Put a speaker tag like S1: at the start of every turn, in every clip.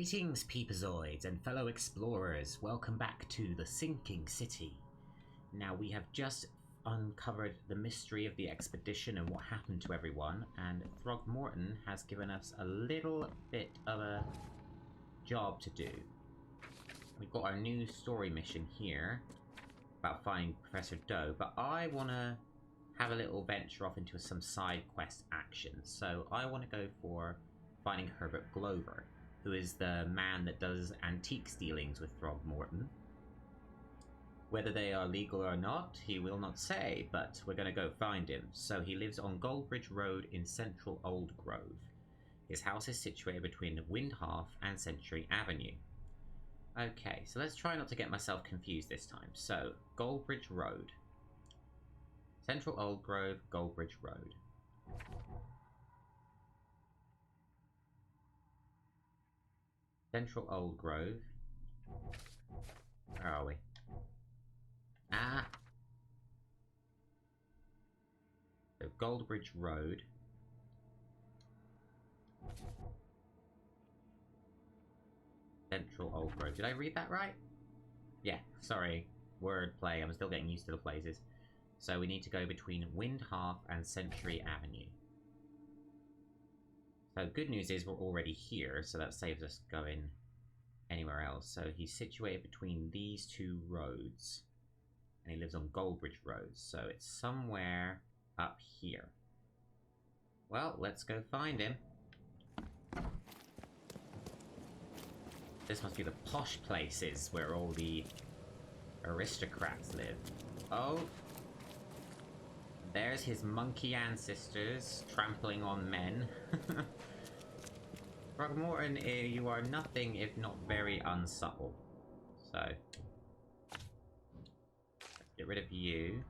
S1: Greetings, peepazoids and fellow explorers. Welcome back to the Sinking City. Now, we have just uncovered the mystery of the expedition and what happened to everyone, and Throgmorton has given us a little bit of a job to do. We've got our new story mission here about finding Professor Doe, but I want to have a little venture off into some side quest action. So I want to go for finding Herbert Glover, who is the man that does antiques dealings with Throgmorton. Whether they are legal or not, he will not say, but we're going to go find him. So he lives on Goldbridge Road in central Old Grove. His house is situated between Windhalf and Century Avenue. Okay, so let's try not to get myself confused this time. So, Goldbridge Road. Central Old Grove, Goldbridge Road. Central Old Grove. Where are we? Ah! So, Goldbridge Road. Central Old Grove. Did I read that right? Yeah, sorry. Wordplay. I'm still getting used to the places. So we need to go between Windhalf and Century Avenue. So good news is we're already here, so that saves us going anywhere else. So he's situated between these two roads. And he lives on Goldbridge Road, so it's somewhere up here. Well, let's go find him. This must be the posh places where all the aristocrats live. Oh. There's his monkey ancestors trampling on men. Throgmorton, you are nothing if not very unsubtle. So, let's get rid of you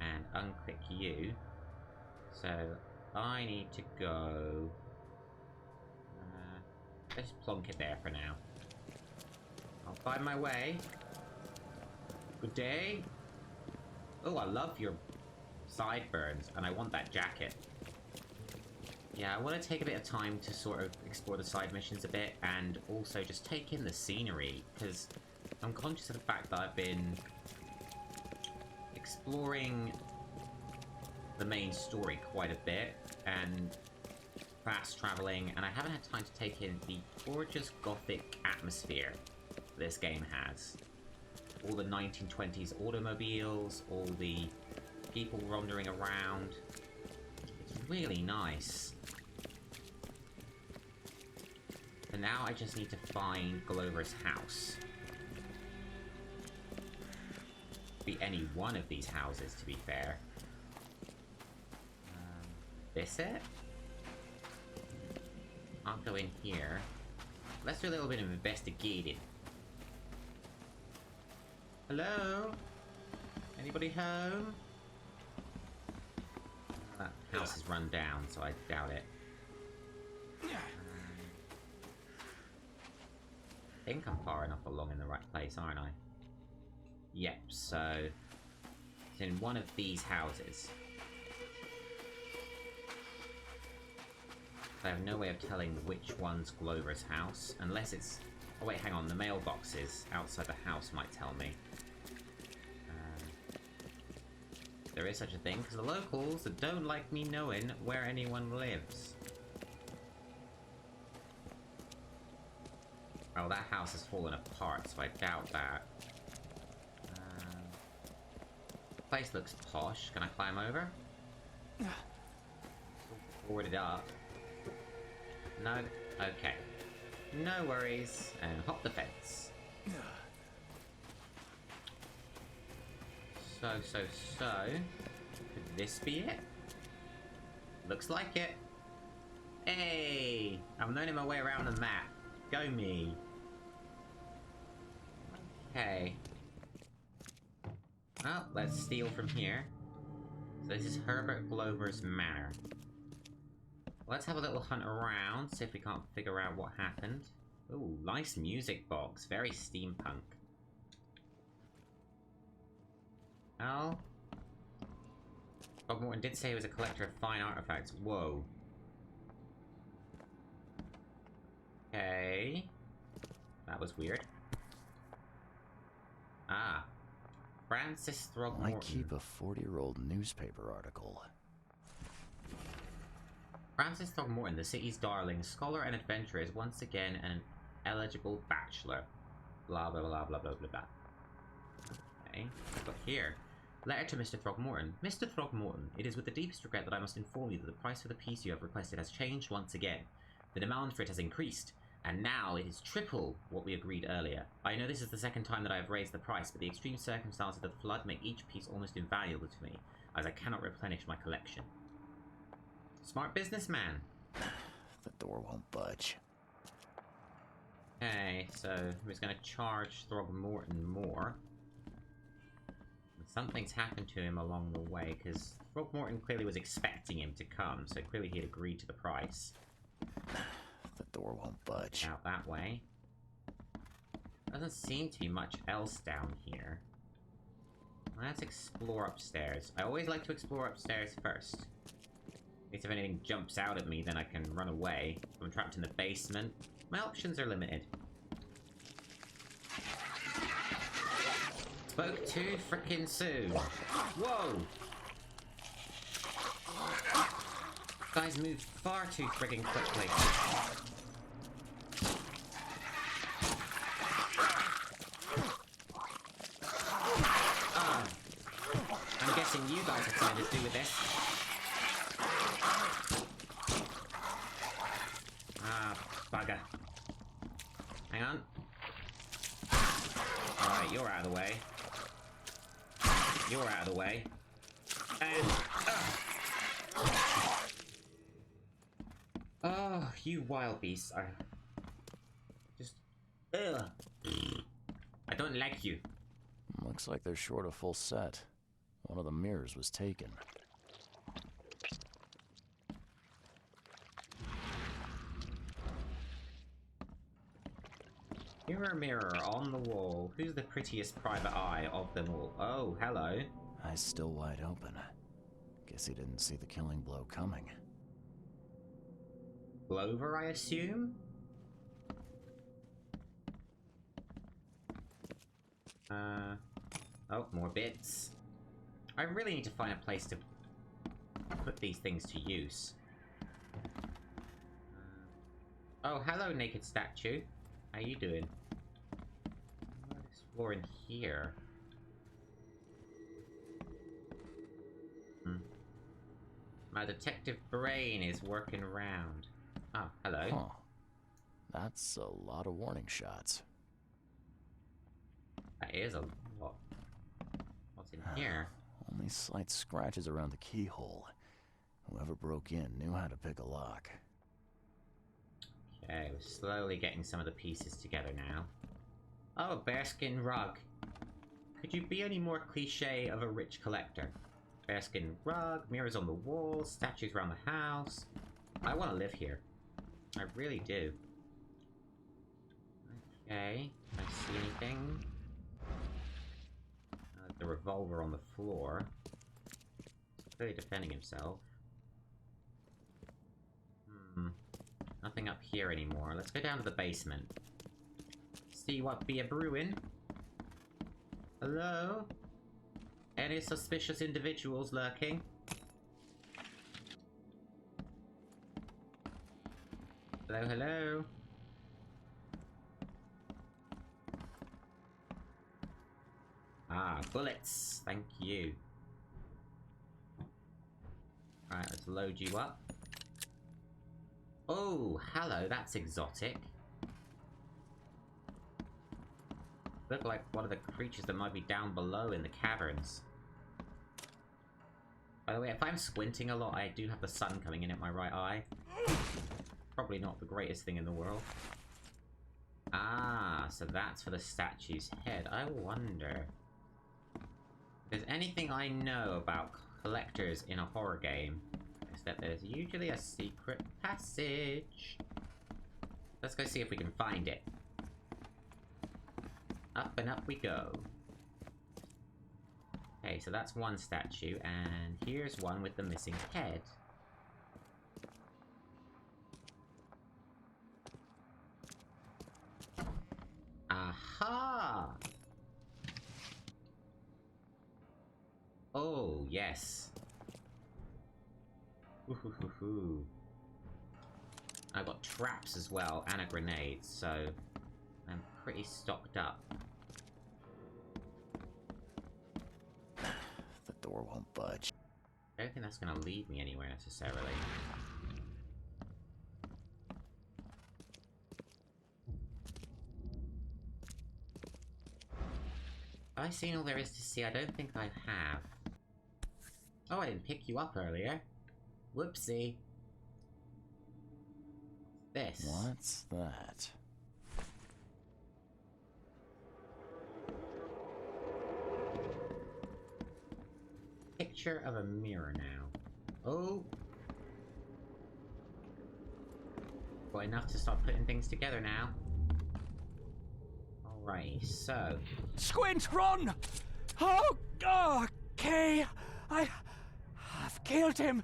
S1: and unclick you. So, I need to go. Let's plonk it there for now. I'll find my way. Good day. Oh, I love your sideburns, and I want that jacket. Yeah, I want to take a bit of time to sort of explore the side missions a bit, and also just take in the scenery, because I'm conscious of the fact that I've been exploring the main story quite a bit, and fast traveling, and I haven't had time to take in the gorgeous gothic atmosphere this game has. All the 1920s automobiles, all the people wandering around. It's really nice. And now I just need to find Glover's house. Be any one of these houses, to be fair. This it? I'll go in here. Let's do a little bit of investigating. Hello? Anybody home? That house is run down, so I doubt it. I think I'm far enough along in the right place, aren't I? Yep, so it's in one of these houses. I have no way of telling which one's Glover's house, unless it's... Oh wait, hang on, the mailboxes outside the house might tell me. There is such a thing, because the locals don't like me knowing where anyone lives. Oh, that house has fallen apart, so I doubt that. The place looks posh. Can I climb over? Boarded up. No? Okay. No worries. And hop the fence. So. Could this be it? Looks like it. Hey! I'm learning my way around the map. Go me. Okay. Well, let's steal from here. So this is Herbert Glover's manor. Let's have a little hunt around, see if we can't figure out what happened. Ooh, nice music box. Very steampunk. Oh. Throgmorton did say he was a collector of fine artifacts. Whoa. Okay. That was weird. Ah. Francis Throgmorton.
S2: Why keep a 40-year-old newspaper article?
S1: Francis Throgmorton, the city's darling, scholar and adventurer, is once again an eligible bachelor. Blah, blah, blah, blah, blah, blah, blah. Okay, but here. Letter to Mr. Throgmorton. Mr. Throgmorton, it is with the deepest regret that I must inform you that the price for the piece you have requested has changed once again. The demand for it has increased, and now it is triple what we agreed earlier. I know this is the second time that I have raised the price, but the extreme circumstances of the flood make each piece almost invaluable to me, as I cannot replenish my collection. Smart businessman.
S2: The door won't budge.
S1: Okay, so who's going to charge Throgmorton more? Something's happened to him along the way, because Throgmorton clearly was expecting him to come, so clearly he had agreed to the price.
S2: The door won't budge.
S1: Out that way. Doesn't seem to be much else down here. Let's explore upstairs. I always like to explore upstairs first. In case if anything jumps out at me, then I can run away. If I'm trapped in the basement, my options are limited. Spoke too frickin' soon. Whoa! Guys move far too friggin' quickly. I'm guessing you guys have something to do with this. Bugger. Hang on. Alright, you're out of the way. You're out of the way. And... oh, you wild beasts are... just... ugh. I don't like you.
S2: Looks like they're short a full set. One of the mirrors was taken.
S1: Mirror, mirror on the wall, who's the prettiest private eye of them all? Oh, hello.
S2: Eyes still wide open. Guess he didn't see the killing blow coming.
S1: Glover, I assume? Oh, more bits. I really need to find a place to put these things to use. Oh, hello, naked statue. How you doing? Let's explore in here. My detective brain is working around. Oh, hello.
S2: Huh. That's a lot of warning shots.
S1: That is a lot. What's in here?
S2: Only slight scratches around the keyhole. Whoever broke in knew how to pick a lock.
S1: Okay, we're slowly getting some of the pieces together now. Oh, a bearskin rug. Could you be any more cliche of a rich collector? Bearskin rug, mirrors on the walls, statues around the house. I want to live here. I really do. Okay, can I see anything? The revolver on the floor. Clearly defending himself. Nothing up here anymore. Let's go down to the basement. See what be a brewing. Hello? Any suspicious individuals lurking? Hello, hello? Ah, bullets. Thank you. Alright, let's load you up. Oh, hello, that's exotic. Look like one of the creatures that might be down below in the caverns. By the way, if I'm squinting a lot, I do have the sun coming in at my right eye. Probably not the greatest thing in the world. Ah, so that's for the statue's head. I wonder if there's anything I know about collectors in a horror game. That there's usually a secret passage. Let's go see if we can find it. Up and up we go. Okay, so that's one statue, and here's one with the missing head. Aha! Oh, yes. Ooh. I got traps as well, and a grenade, so I'm pretty stocked up.
S2: The door won't budge.
S1: I don't think that's going to lead me anywhere necessarily. Have I seen all there is to see? I don't think I have. Oh, I didn't pick you up earlier. Whoopsie. This.
S2: What's that?
S1: Picture of a mirror now. Oh! Got enough to start putting things together now. Alright, so...
S3: Squint, run! Oh, okay. I've killed him.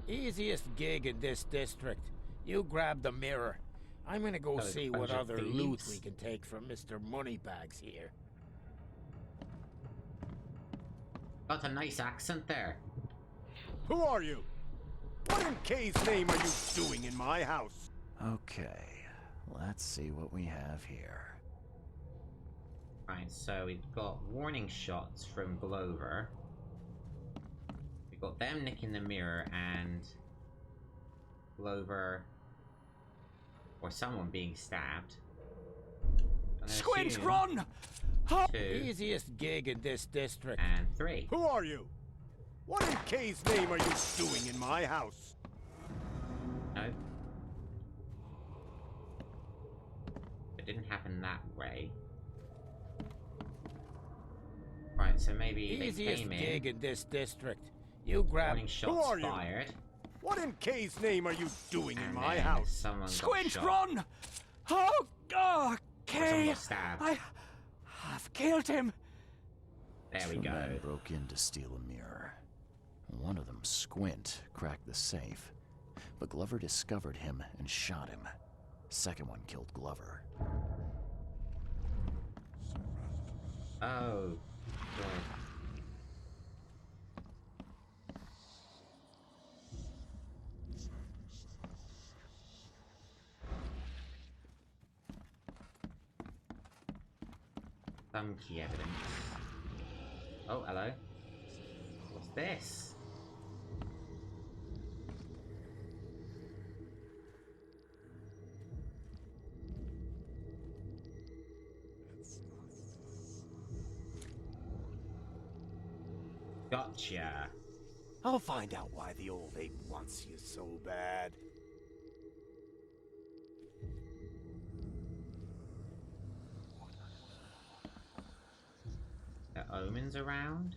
S4: Easiest gig in this district. You grab the mirror. I'm gonna go see what
S1: bunch of
S4: other loot
S1: thieves.
S4: we can take from Mr. Moneybags here.
S1: Got a nice accent there.
S3: Who are you? What in K's name are you doing in my house?
S2: Okay, let's see what we have here.
S1: Right, so we've got warning shots from Glover. We've got them nicking the mirror and Glover or someone being stabbed.
S3: Squint, run! Oh.
S1: 2
S4: Easiest gig in this district.
S1: and 3.
S3: Who are you? What in K's name are you doing in my house?
S1: No. It didn't happen that way. Right, so maybe they
S4: Easiest
S1: came
S4: gig
S1: in.
S4: in this district. You grab.
S1: Warning shots
S3: are you?
S1: fired.
S3: What in K's name are you doing in
S1: And
S3: my
S1: then
S3: house?
S1: someone got
S3: Squint,
S1: shot.
S3: run! Oh,
S1: Or someone
S3: okay.
S1: got stabbed.
S3: I've killed him.
S1: There we
S2: Two
S1: go.
S2: men broke in to steal a mirror. One of them, Squint, cracked the safe, but Glover discovered him and shot him. Second one killed Glover.
S1: Oh, God. Some key evidence. Oh, hello. What's this? Gotcha.
S3: I'll find out why the old ape wants you so bad.
S1: Are omens around?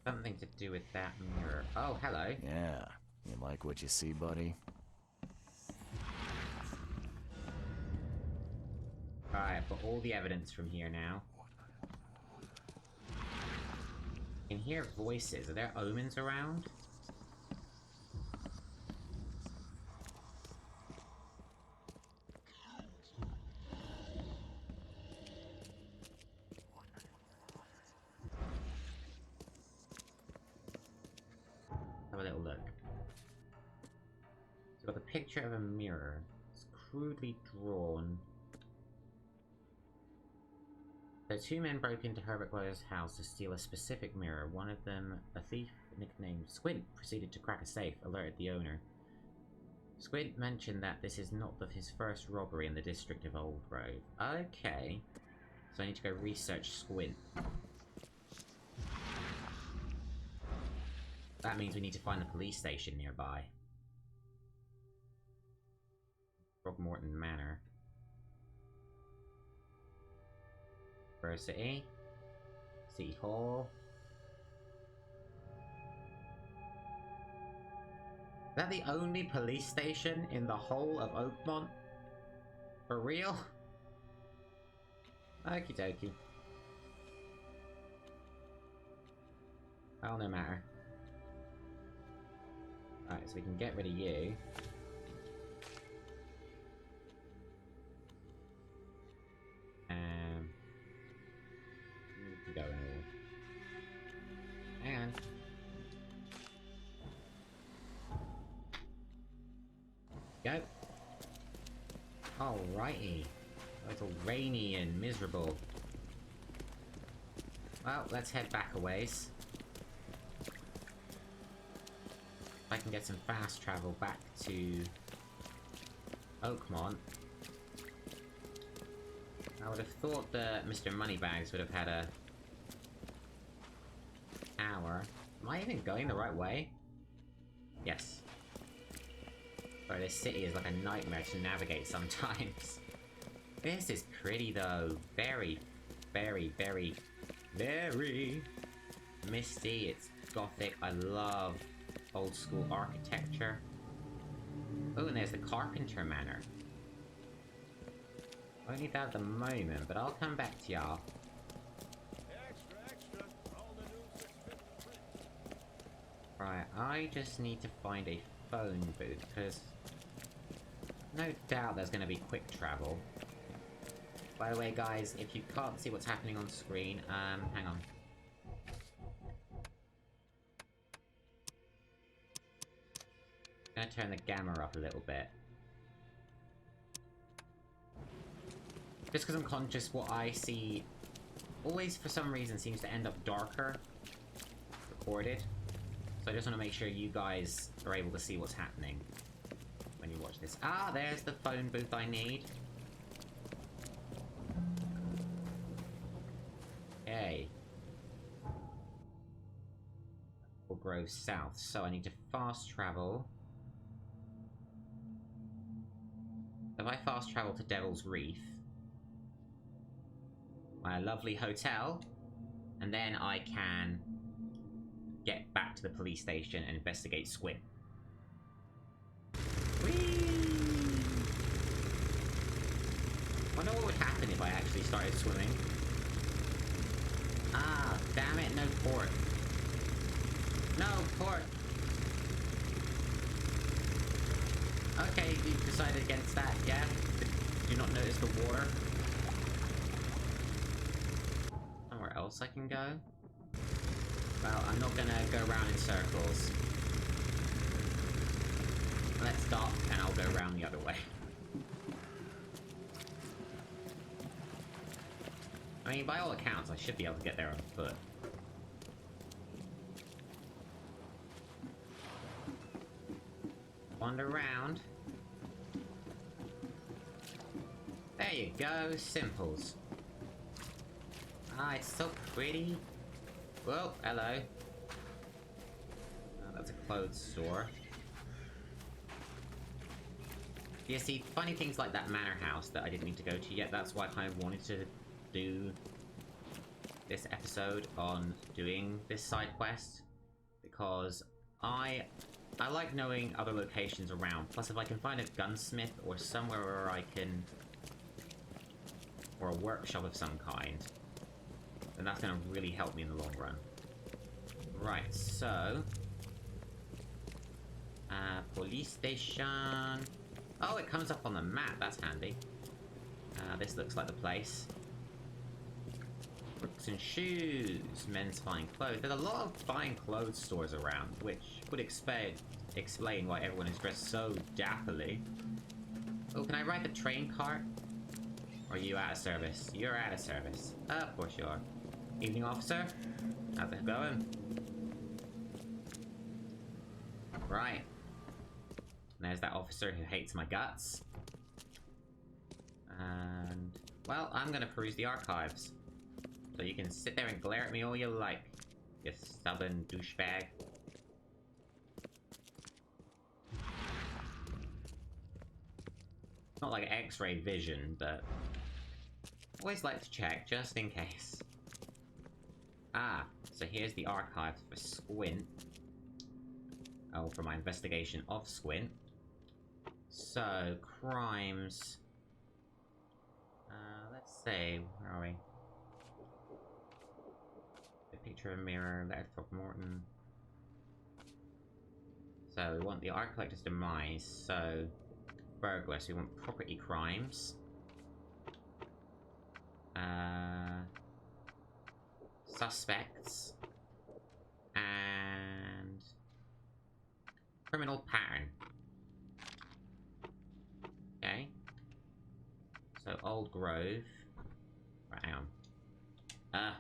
S1: Something to do with that mirror. Oh, hello.
S2: Yeah, you like what you see, buddy?
S1: Alright, I've got all the evidence from here now. I can hear voices. Are there omens around? Have a little look. So we've got the picture of a mirror. It's crudely drawn. So 2 men broke into Herbert Glover's house to steal a specific mirror. One of them, a thief nicknamed Squint, proceeded to crack a safe, alerted the owner. Squint mentioned that this is not his first robbery in the district of Old Grove. Okay. So I need to go research Squint. That means we need to find the police station nearby. Throgmorton Manor. University. City Hall. Is that the only police station in the whole of Oakmont? For real? Okie dokie. Well, no matter. Alright, so we can get rid of you. You can go in all. Hang on. Go. Alrighty. Oh, it's all rainy and miserable. Well, let's head back a ways. If I can get some fast travel back to Oakmont. I would have thought that Mr. Moneybags would have had a hour. Am I even going the right way? Yes. Sorry, this city is like a nightmare to navigate sometimes. This is pretty though. Very, very, very, very misty. It's gothic. I love old school architecture. Oh, and there's the Carpenter Manor. I don't need that at the moment, but I'll come back to y'all.
S3: Extra, extra. All the news that's fit for print.
S1: Right, I just need to find a phone booth, because no doubt there's going to be quick travel. By the way, guys, if you can't see what's happening on screen, hang on. I'm gonna turn the gamma up a little bit. Just because I'm conscious what I see always, for some reason, seems to end up darker recorded. So I just want to make sure you guys are able to see what's happening when you watch this. Ah, there's the phone booth I need. Okay. We'll grow south, so I need to fast travel. If I fast travel to Devil's Reef, my lovely hotel, and then I can get back to the police station and investigate Squid. Whee! Wonder what would happen if I actually started swimming. Ah, damn it, no port. No port! Okay, you decided against that, yeah? Did you not notice the water? Somewhere else I can go? Well, I'm not gonna go around in circles. Let's dock, and I'll go around the other way. I mean, by all accounts, I should be able to get there on foot. Wander around. There you go, simples. Ah, it's so pretty. Whoa, hello. Oh, that's a clothes store. You see, funny things like that manor house that I didn't mean to go to yet, that's why I kind of wanted to do this episode on doing this side quest. Because I like knowing other locations around. Plus, if I can find a gunsmith or somewhere where I can... or a workshop of some kind, then that's going to really help me in the long run. Right, so... police station... Oh, it comes up on the map, that's handy. This looks like the place. Books and shoes, men's fine clothes. There's a lot of fine clothes stores around, which would explain why everyone is dressed so dapperly. Oh, can I ride the train cart? Or are you out of service? You're out of service. Of course you are. Evening, officer. How's it going? Right. There's that officer who hates my guts. And... well, I'm gonna peruse the archives. So you can sit there and glare at me all you like, you stubborn douchebag. Not like X-ray vision, but... always like to check, just in case. Ah, so here's the archive for Squint. Oh, for my investigation of Squint. So, crimes... Let's see, where are we? A picture of a mirror, letter from Morton. So we want the art collector's demise, so burglars, we want property crimes. Suspects. And criminal pattern. Okay. So Old Grove. Right, hang on.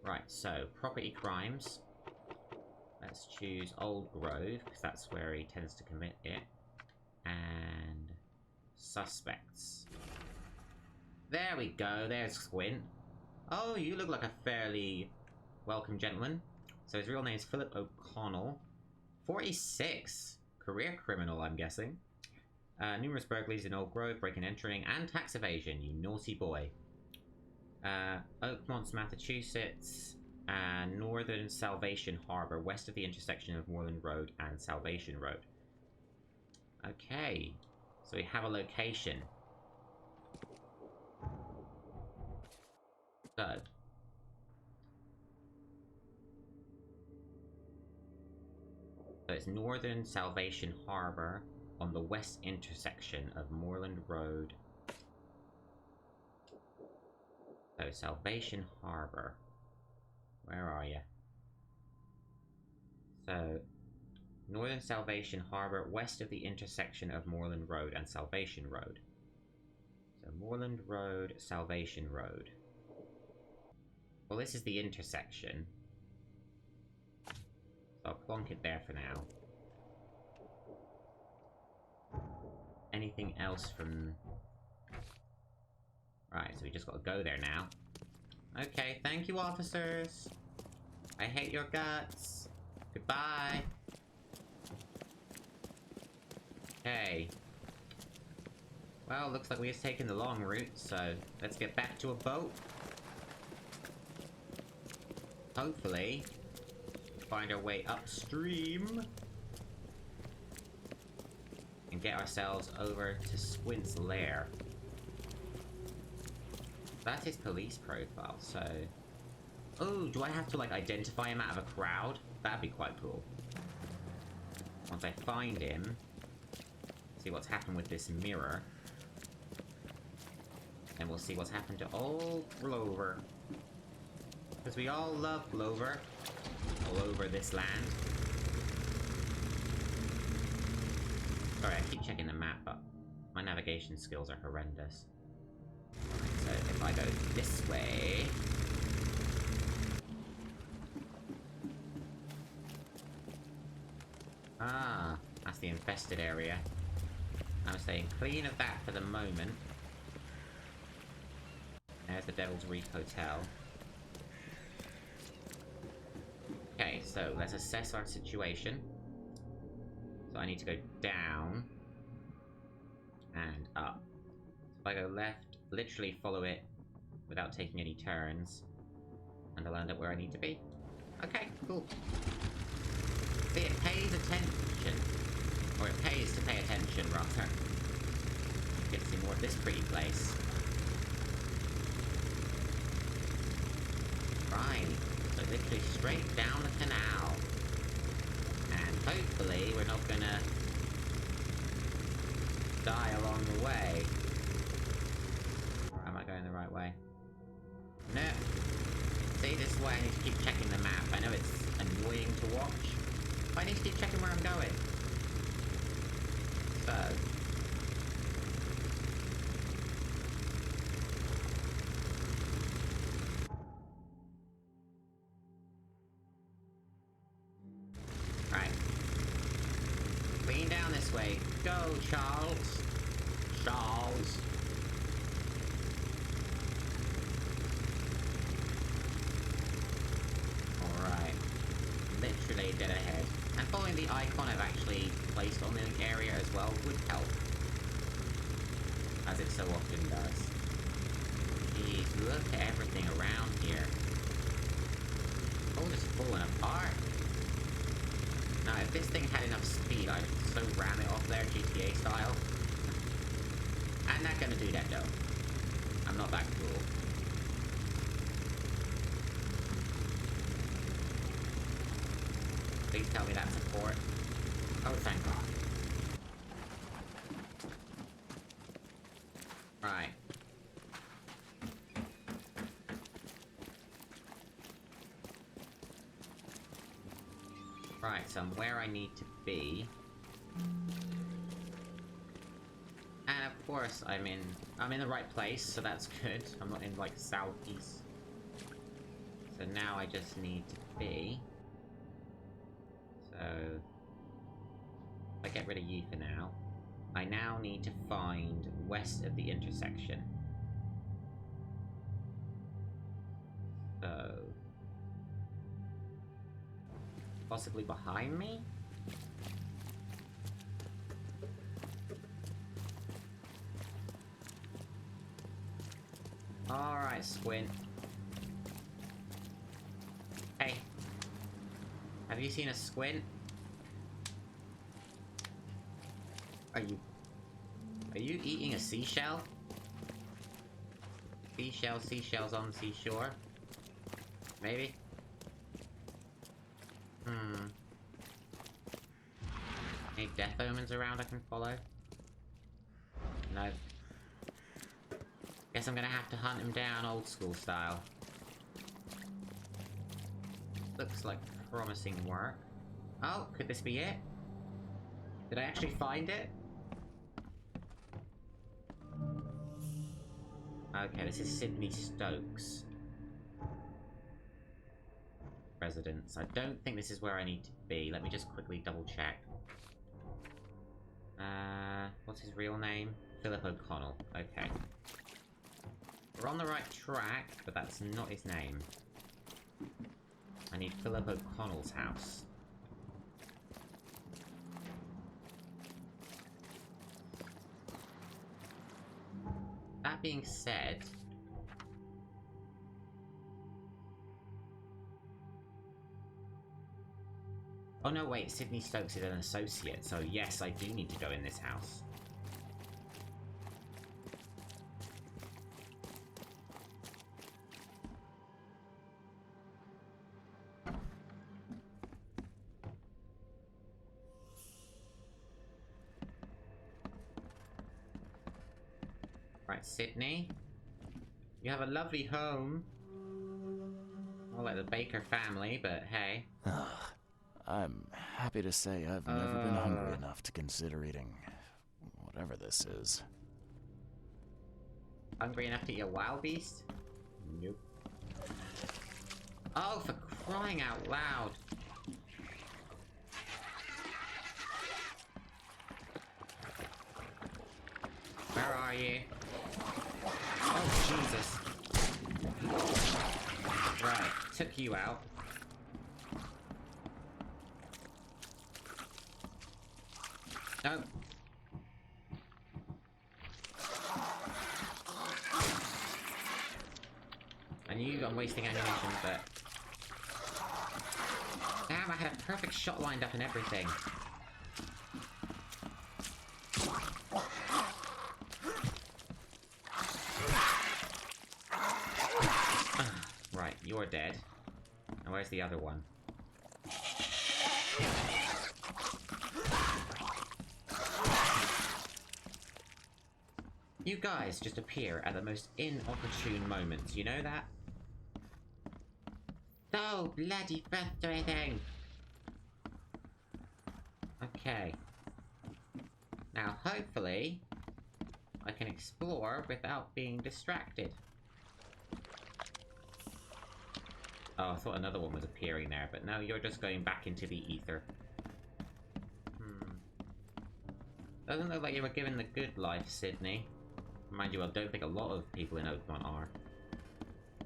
S1: Right, so property crimes. Let's choose Old Grove, because that's where he tends to commit it. And suspects. There we go, there's Squint. Oh, you look like a fairly welcome gentleman. So his real name is Philip O'Connell. 46. Career criminal, I'm guessing. Numerous burglaries in Old Grove, breaking and entering, and tax evasion, you naughty boy. Oakmont, Massachusetts, and Northern Salvation Harbor, west of the intersection of Moreland Road and Salvation Road. Okay, so we have a location. So it's Northern Salvation Harbor on the west intersection of Moreland Road. So Salvation Harbor. Where are you? So Northern Salvation Harbor, west of the intersection of Moreland Road and Salvation Road. So Moreland Road, Salvation Road. Well, this is the intersection. So I'll plonk it there for now. Anything else from... Right, so we just gotta go there now. Okay, thank you, officers. I hate your guts. Goodbye. Okay. Well, looks like we just taken the long route, so let's get back to a boat. Hopefully, find our way upstream. And get ourselves over to Squint's lair. That's his police profile, so... Oh, do I have to, like, identify him out of a crowd? That'd be quite cool. Once I find him, see what's happened with this mirror. And we'll see what's happened to old Glover. Because we all love Glover. All over this land. Sorry, I keep checking the map, but my navigation skills are horrendous. So if I go this way... Ah, that's the infested area. I'm staying clean of that for the moment. There's the Devil's Reef Hotel. Okay, so let's assess our situation. So I need to go down and up. So if I go left, literally follow it without taking any turns, and I'll end up where I need to be. Okay, cool. See, it pays attention. Or it pays to pay attention, rather. Get to see more of this pretty place. Right. So literally straight down the canal. And hopefully we're not gonna die along the way. Or am I going the right way? No. See, this is why I need to keep checking the map. I know it's annoying to watch. But I need to keep checking where I'm going. So... Right. Clean down this way. Go, Charles. Charles. Alright. Literally dead ahead. And following the icon I've actually placed on the area as well would help. As it so often does. Jeez, look at everything around here. All just falling apart. Now, if this thing had enough speed, I'd so ram it off there, GTA style. I'm not gonna do that, though. I'm I'm not that cool. Please tell me that's a port. Oh, thank God. Right. Right, so I'm where I need to be. And of course, I'm in the right place, so that's good. I'm not in, like, southeast. So now I just need to be... So... if I get rid of you for now, I now need to find west of the intersection. So... possibly behind me? Alright, Squint. Hey. Have you seen a squint? Are you eating a seashell? Seashells on the seashore? Maybe? Any death omens around I can follow? No. Guess I'm gonna have to hunt him down old school style. Looks like promising work. Oh, could this be it? Did I actually find it? Okay, this is Sydney Stokes' residence. I don't think this is where I need to be. Let me just quickly double check. What's his real name? Philip O'Connell. Okay. We're on the right track, but that's not his name. I need Philip O'Connell's house. That being said... oh no, wait, Sydney Stokes is an associate, so yes, I do need to go in this house. Right, Sydney. You have a lovely home. Not like the Baker family, but hey.
S2: I'm happy to say I've never been hungry enough to consider eating whatever this is.
S1: Hungry enough to eat a wild beast? Nope. Oh, for crying out loud. Where are you? Oh, Jesus. Right, took you out. No. I knew I'm wasting ammunition, but... damn, I had a perfect shot lined up and everything. Right, you're dead. And where's the other one? You guys just appear at the most inopportune moments, you know that? So bloody frustrating! Okay. Now, hopefully, I can explore without being distracted. Oh, I thought another one was appearing there, but no, you're just going back into the ether. Doesn't look like you were given the good life, Sydney. Mind you, I don't think a lot of people in Oakmont are.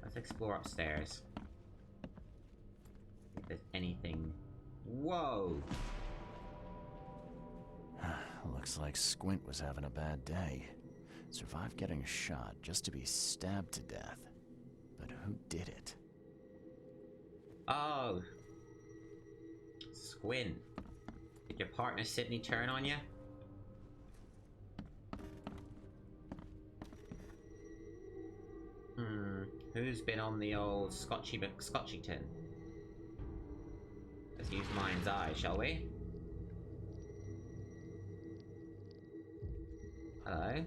S1: Let's explore upstairs. If there's anything... whoa!
S2: Looks like Squint was having a bad day. Survived getting shot just to be stabbed to death. But who did it?
S1: Oh! Squint. Did your partner Sydney turn on you? Who's been on the old Scotchy McScotchyton? Let's use mind's eye, shall we? Hello?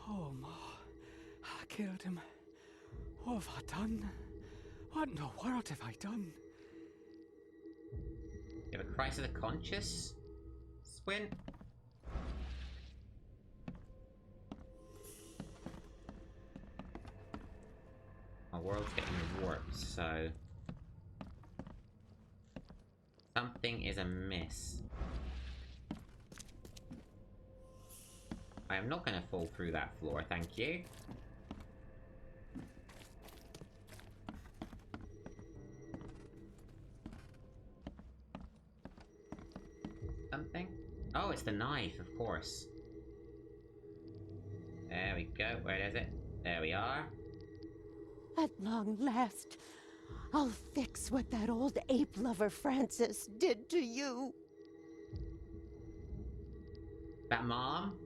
S5: Oh, Ma. I killed him. What have I done? What in the world have I done?
S1: You have a crisis of conscience? Squint? My world's getting warped, so... something is amiss. I am not going to fall through that floor, thank you. Something? Oh, it's the knife, of course. There we go. Where is it? There we are.
S6: At long last, I'll fix what that old ape lover Francis did to you.
S1: That Mom?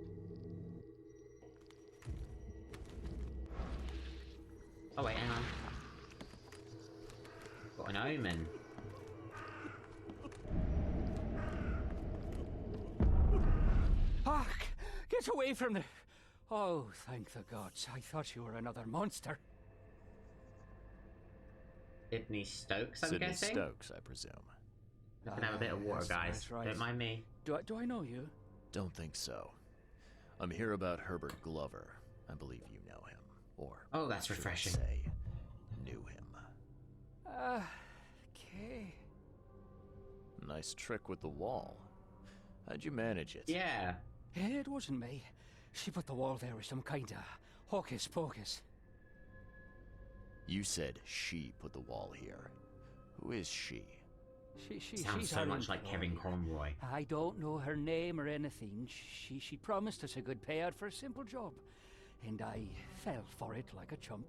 S1: Oh wait, hang on. Got an omen.
S5: Hark! Get away from the... Oh, thank the gods. I thought you were another monster.
S1: Sydney Stokes, I'm
S2: Sydney
S1: guessing?
S2: Stokes, I presume.
S1: We can have a bit of water,
S5: Yes,
S1: guys.
S5: that's right.
S1: Don't mind me.
S5: Do I know you?
S2: Don't think so. I'm here about Herbert Glover. I believe you know him. Or,
S1: Oh, that's
S2: should I
S1: refreshing.
S2: say, knew him.
S5: Okay.
S2: Nice trick with the wall. How'd you manage it?
S1: Yeah.
S5: It wasn't me. She put the wall there with some kind of hocus pocus.
S2: You said she put the wall here. Who is she?
S1: Sounds
S5: She's
S1: so
S5: our
S1: much like Kevin
S5: employee.
S1: Conroy.
S5: I don't know her name or anything. She promised us a good payout for a simple job. And I fell for it like a chump.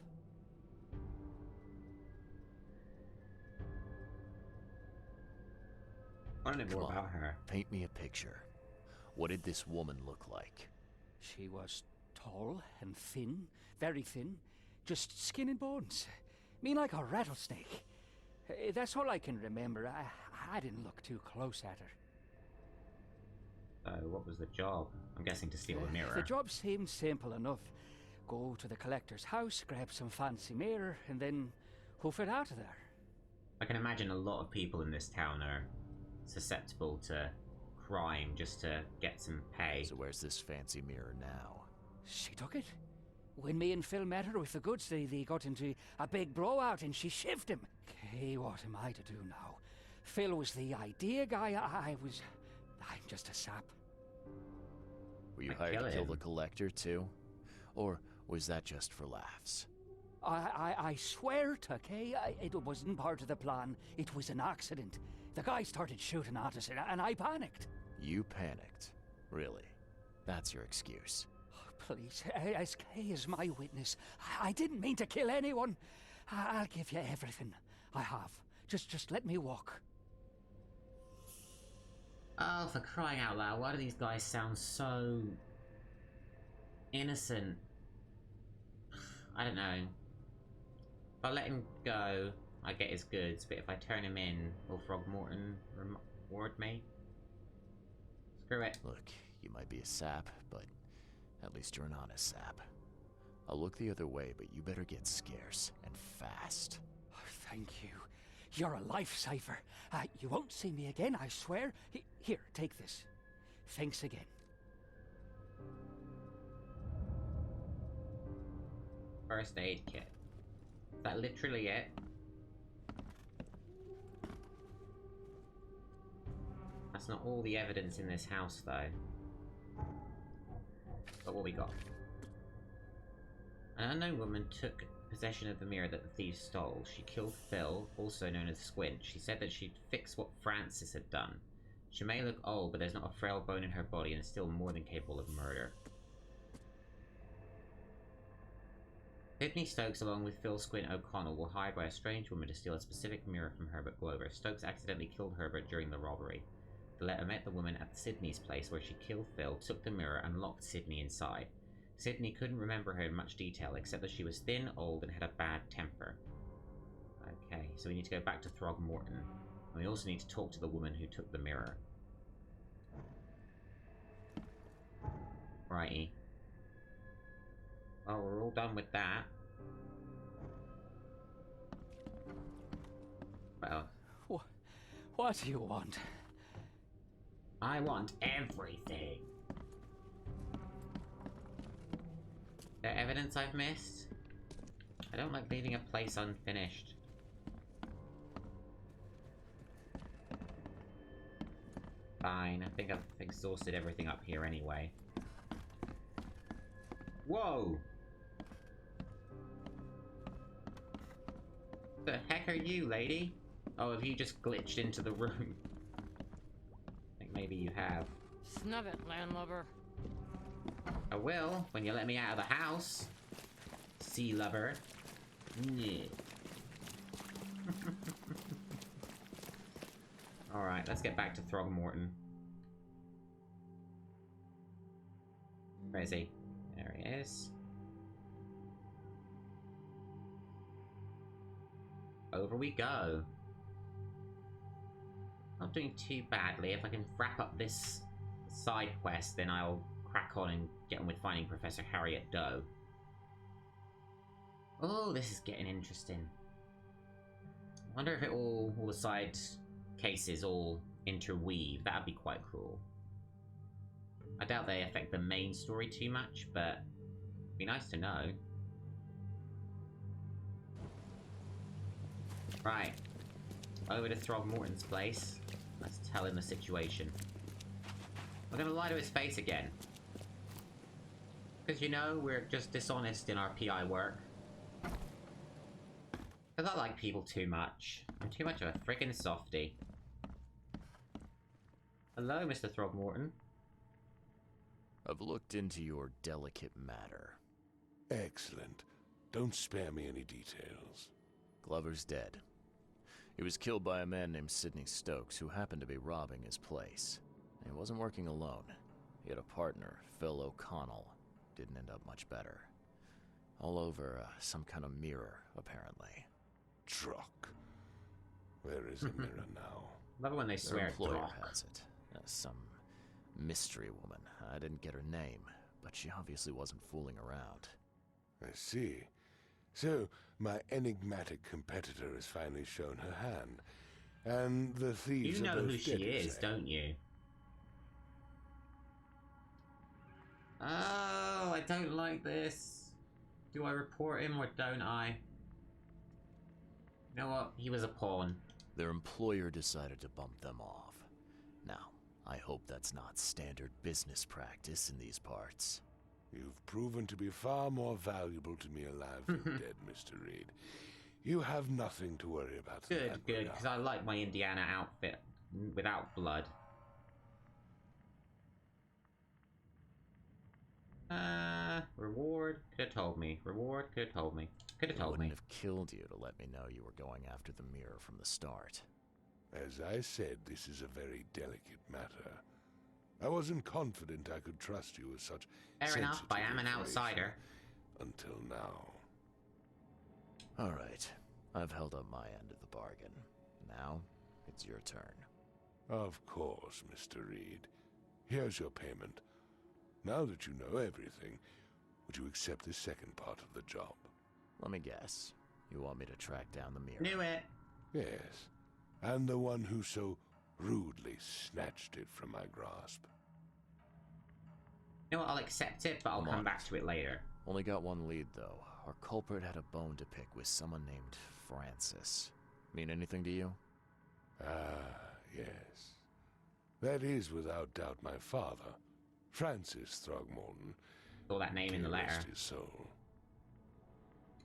S1: I want to know
S2: Come
S1: more
S2: on,
S1: about her.
S2: paint me a picture. What did this woman look like?
S5: She was tall and thin, very thin, just skin and bones. Mean like a rattlesnake. That's all I can remember. I didn't look too close at her.
S1: So, what was the job? I'm guessing to steal a mirror.
S5: The job seemed simple enough. Go to the collector's house, grab some fancy mirror, and then hoof it out of there.
S1: I can imagine a lot of people in this town are susceptible to crime just to get some pay.
S2: So where's this fancy mirror now?
S5: She took it. When me and Phil met her with the goods, they got into a big blowout and she shivved him. Okay, what am I to do now? Phil was the idea guy, I'm just a sap.
S2: Were you
S1: I'd
S2: hired
S1: kill
S2: to kill
S1: him.
S2: the collector too? Or was that just for laughs?
S5: I swear to Kay, it wasn't part of the plan. It was an accident. The guy started shooting at us and I panicked.
S2: You panicked. Really? That's your excuse.
S5: Please, as Kay is my witness, I didn't mean to kill anyone. I'll give you everything. I have. Just let me walk.
S1: Oh, for crying out loud, why do these guys sound so innocent? I don't know. If I let him go, I get his goods, but if I turn him in, will Throgmorton reward me? Screw it.
S2: Look, you might be a sap, but at least you're an honest sap. I'll look the other way, but you better get scarce, and fast.
S5: Oh, thank you. You're a lifesaver. You won't see me again, I swear. Here, take this. Thanks again.
S1: First aid kit. Is that literally it? That's not all the evidence in this house, though. But what we got? An unknown woman took possession of the mirror that the thieves stole. She killed Phil, also known as Squint. She said that she'd fix what Francis had done. She may look old, but there's not a frail bone in her body and is still more than capable of murder. Sydney Stokes, along with Phil Squint O'Connell, were hired by a strange woman to steal a specific mirror from Herbert Glover. Stokes accidentally killed Herbert during the robbery. The letter met the woman at Sydney's place, where she killed Phil, took the mirror, and locked Sydney inside. Sydney couldn't remember her in much detail, except that she was thin, old, and had a bad temper. Okay, so we need to go back to Throgmorton. And we also need to talk to the woman who took the mirror. Righty. Well, we're all done with that. Well,
S5: What do you want?
S1: I want everything. There evidence I've missed? I don't like leaving a place unfinished. Fine, I think I've exhausted everything up here anyway. Whoa! The heck are you, lady? Oh, have you just glitched into the room? I think maybe you have.
S7: Snub it, landlubber.
S1: I will, when you let me out of the house. Sea lover. Yeah. Alright, let's get back to Throgmorton. Where is he? There he is. Over we go. Not doing too badly. If I can wrap up this side quest, then I'll crack on and get on with finding Professor Harriet Doe. Oh, this is getting interesting. I wonder if all the side cases all interweave. That'd be quite cool. I doubt they affect the main story too much, but it'd be nice to know. Right. Over to Throgmorton's place. Let's tell him the situation. We're gonna lie to his face again. Because, you know, we're just dishonest in our PI work. Because I like people too much. I'm too much of a freaking softie. Hello, Mr. Throgmorton.
S2: I've looked into your delicate matter.
S3: Excellent. Don't spare me any details.
S2: Glover's dead. He was killed by a man named Sidney Stokes, who happened to be robbing his place. He wasn't working alone. He had a partner, Phil O'Connell. Didn't end up much better. All over some kind of mirror, apparently.
S3: Truck. Where is the mirror now?
S1: Love it when they
S2: Their
S1: swear
S2: employer
S1: Drock.
S2: has it. Some mystery woman. I didn't get her name, but she obviously wasn't fooling around.
S3: I see. So, my enigmatic competitor has finally shown her hand. And the thieves
S1: You
S3: are
S1: know
S3: both
S1: who she
S3: dead, you
S1: is,
S3: say?
S1: don't you? Oh, I don't like this. Do I report him or don't I? You know what? He was a pawn.
S2: Their employer decided to bump them off. Now, I hope that's not standard business practice in these parts.
S3: You've proven to be far more valuable to me alive than dead, Mr. Reed. You have nothing to worry about. in
S1: Good,
S3: that
S1: good,
S3: regard.
S1: because I like my Indiana outfit without blood. Reward could have told me. Reward could have told me. Could have
S2: It
S1: told
S2: wouldn't
S1: me.
S2: have killed you to let me know you were going after the mirror from the start.
S3: As I said, this is a very delicate matter. I wasn't confident I could trust you with such
S1: Fair enough, I
S3: sensitive
S1: am an
S3: information
S1: outsider.
S3: Until now.
S2: All right, I've held up my end of the bargain. Now, it's your turn.
S3: Of course, Mr. Reed. Here's your payment. Now that you know everything, would you accept the second part of the job?
S2: Let me guess. You want me to track down the mirror?
S1: Knew it.
S3: Yes. And the one who so rudely snatched it from my grasp.
S1: You know what? I'll accept it, but I'll
S2: I'm
S1: come
S2: on
S1: back
S2: it.
S1: to it later.
S2: Only got one lead, though. Our culprit had a bone to pick with someone named Francis. Mean anything to you?
S3: Ah, yes. That is without doubt my father, Francis Throgmorton.
S1: Saw that name in the
S3: Dear
S1: letter.
S3: rest his soul.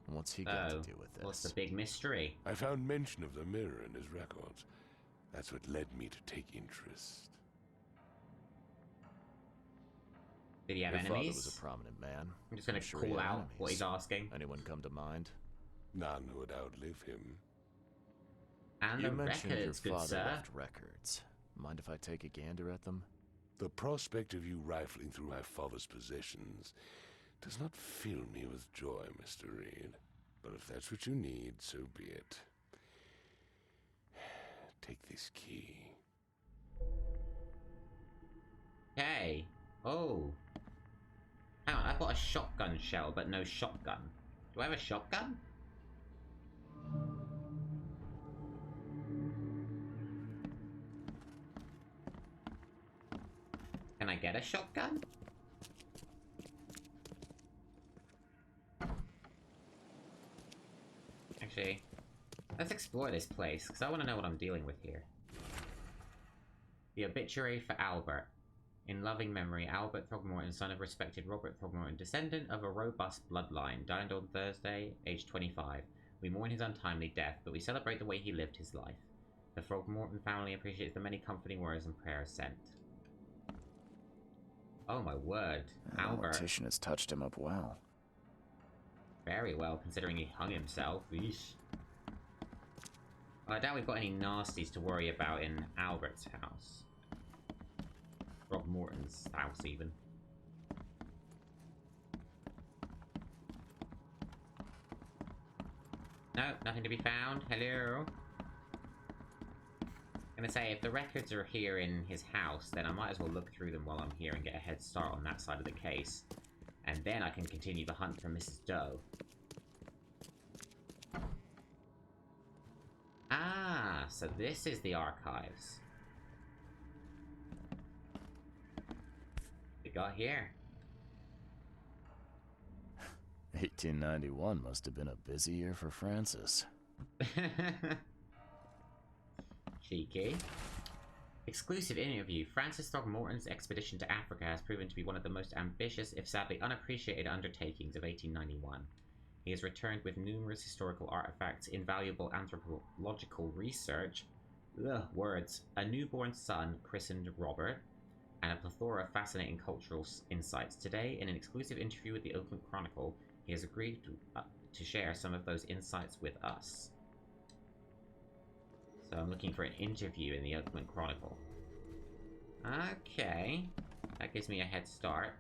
S2: And what's he got
S1: Oh,
S2: to do with this?
S1: what's the big mystery?
S3: I found mention of the mirror in his records. That's what led me to take interest.
S1: Did he have
S2: Your father
S1: enemies?
S2: was a prominent man.
S1: I'm just gonna
S2: sure he
S1: call
S2: had
S1: out what he's
S2: enemies.
S1: asking.
S2: Anyone come to mind?
S3: None who would outlive him.
S1: And
S2: You
S1: the
S2: mentioned
S1: records,
S2: your
S1: good
S2: father
S1: sir.
S2: left records. Mind if I take a gander at them?
S3: The prospect of you rifling through my father's possessions does not fill me with joy, Mr. Reed. But if that's what you need, so be it. Take this key.
S1: Hey. Oh. Hang on, I've got a shotgun shell, but no shotgun. Do I have a shotgun? Can I get a shotgun? Actually, let's explore this place, because I want to know what I'm dealing with here. The obituary for Albert. In loving memory, Albert Throgmorton, son of respected Robert Throgmorton, descendant of a robust bloodline, died on Thursday, aged 25. We mourn his untimely death, but we celebrate the way he lived his life. The Throgmorton family appreciates the many comforting words and prayers sent. Oh my word, Albert.
S2: The mortician has touched him up well.
S1: Very well, considering he hung himself. Eesh. I doubt we've got any nasties to worry about in Albert's house. Throgmorton's house, even. No, nothing to be found. Hello? I'm gonna say, if the records are here in his house, then I might as well look through them while I'm here and get a head start on that side of the case. And then I can continue the hunt for Mrs. Doe. Ah, so this is the archives. We got here.
S2: 1891 must have been a busy year for Francis.
S1: Cheeky. Exclusive interview. Francis Throgmorton's expedition to Africa has proven to be one of the most ambitious, if sadly unappreciated, undertakings of 1891. He has returned with numerous historical artifacts, invaluable anthropological research, words, a newborn son christened Robert, and a plethora of fascinating cultural insights. Today, in an exclusive interview with the Oakland Chronicle, he has agreed to share some of those insights with us. So I'm looking for an interview in the Oakland Chronicle. Okay. That gives me a head start.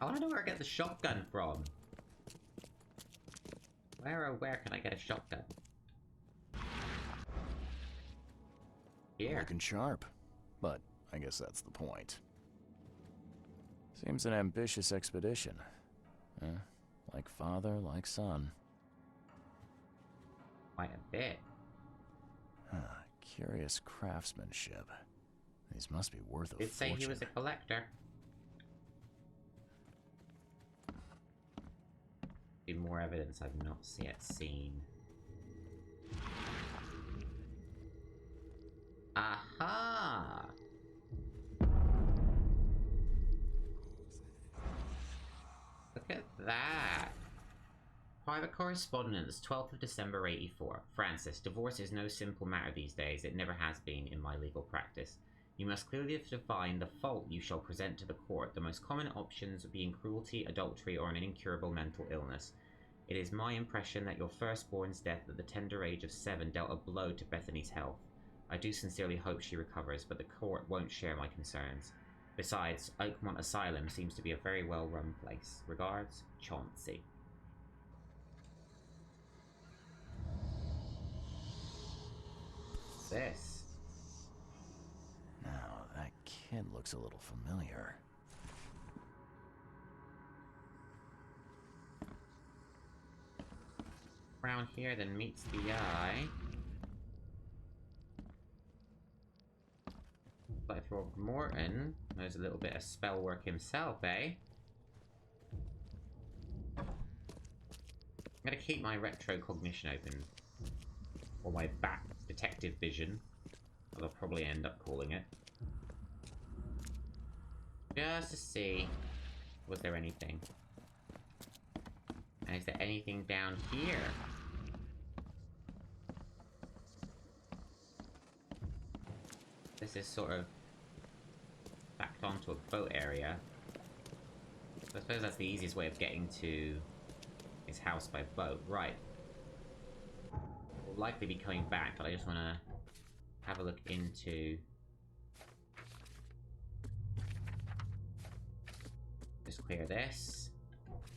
S1: I want to know where I get the shotgun from. Where can I get a shotgun? Here.
S2: Looking sharp. But I guess that's the point. Seems an ambitious expedition. Like father, like son.
S1: Quite a bit.
S2: Curious craftsmanship. These must be worth a
S1: Did say
S2: fortune.
S1: he was a collector. Be more evidence I've not yet seen. Aha! Look at that. Private correspondence, 12th of December 84. Francis, divorce is no simple matter these days. It never has been in my legal practice. You must clearly define the fault you shall present to the court, the most common options being cruelty, adultery, or an incurable mental illness. It is my impression that your firstborn's death at the tender age of 7 dealt a blow to Bethany's health. I do sincerely hope she recovers, but the court won't share my concerns. Besides, Oakmont Asylum seems to be a very well-run place. Regards, Chauncey. What's this?
S2: Now, that kid looks a little familiar.
S1: Around here, then meets the eye. But Throgmorton knows a little bit of spell work himself, eh? I'm gonna keep my retrocognition open. Or my back detective vision, as I'll probably end up calling it. Just to see, was there anything? And is there anything down here? This is sort of backed onto a boat area. So I suppose that's the easiest way of getting to his house by boat. Right. We'll likely be coming back, but I just want to have a look into just clear this.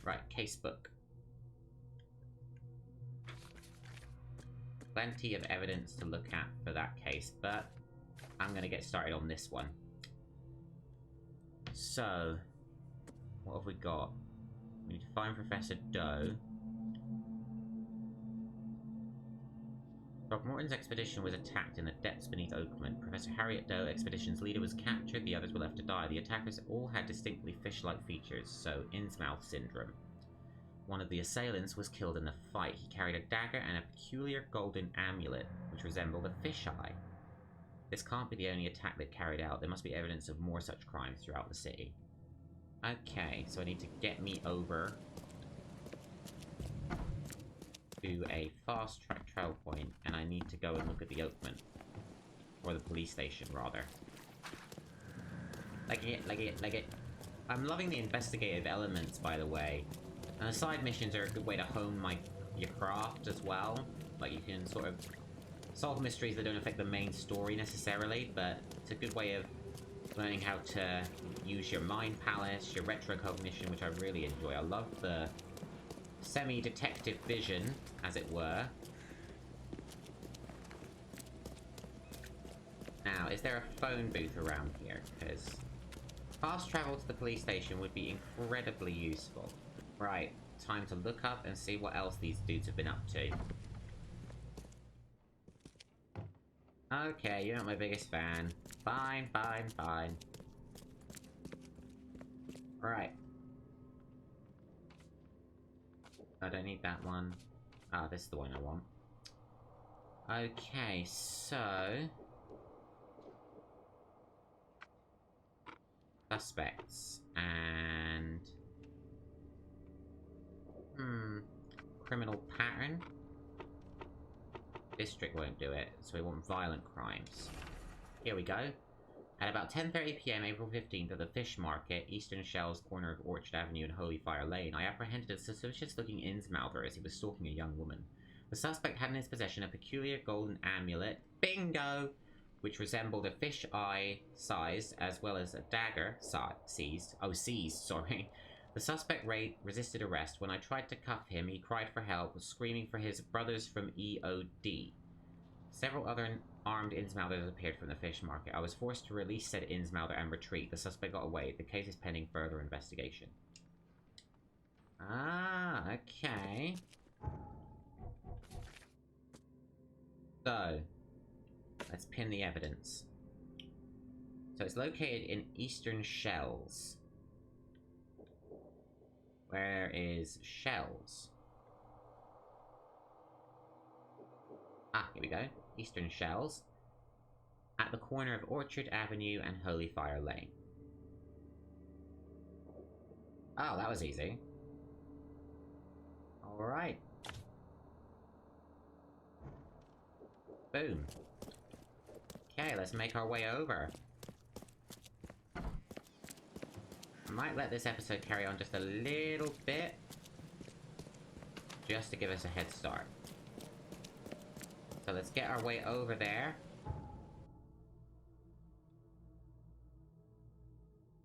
S1: Right, casebook. Plenty of evidence to look at for that case, but I'm gonna get started on this one. So, what have we got? We need to find Professor Doe. Throckmorton's expedition was attacked in the depths beneath Oakland. Professor Harriet Doe, expedition's leader, was captured. The others were left to die. The attackers all had distinctly fish-like features, so Innsmouth syndrome. One of the assailants was killed in the fight. He carried a dagger and a peculiar golden amulet, which resembled a fish eye. This can't be the only attack they carried out. There must be evidence of more such crimes throughout the city. Okay, so I need to get me over to a fast track travel point, and I need to go and look at the Oakman. Or the police station, rather. Like it. I'm loving the investigative elements, by the way. And the side missions are a good way to hone your craft as well. Like, you can sort of solve mysteries that don't affect the main story necessarily, but it's a good way of learning how to use your mind palace, your retrocognition, which I really enjoy. I love the semi-detective vision, as it were. Now, is there a phone booth around here? Because fast travel to the police station would be incredibly useful. Right, time to look up and see what else these dudes have been up to. Okay, you're not my biggest fan. Fine. Right. I don't need that one. Ah, this is the one I want. Okay, so... suspects. And... criminal pattern? District won't do it, so we want violent crimes. Here we go. At about 10:30 PM, April 15th, at the Fish Market, Eastern Shells, corner of Orchard Avenue and Holy Fire Lane, I apprehended a suspicious-looking Innsmouther as he was stalking a young woman. The suspect had in his possession a peculiar golden amulet, bingo, which resembled a fish eye size, as well as a dagger seized. The suspect resisted arrest. When I tried to cuff him, he cried for help, screaming for his brothers from EOD. Several other armed Innsmouthers appeared from the fish market. I was forced to release said Innsmouther and retreat. The suspect got away. The case is pending further investigation. Ah, okay. So, let's pin the evidence. So it's located in Eastern Shells. Where is Shells? Ah, here we go. Eastern Shells. At the corner of Orchard Avenue and Holy Fire Lane. Oh, that was easy. Alright. Boom. Okay, let's make our way over. I might let this episode carry on just a little bit, just to give us a head start. So let's get our way over there.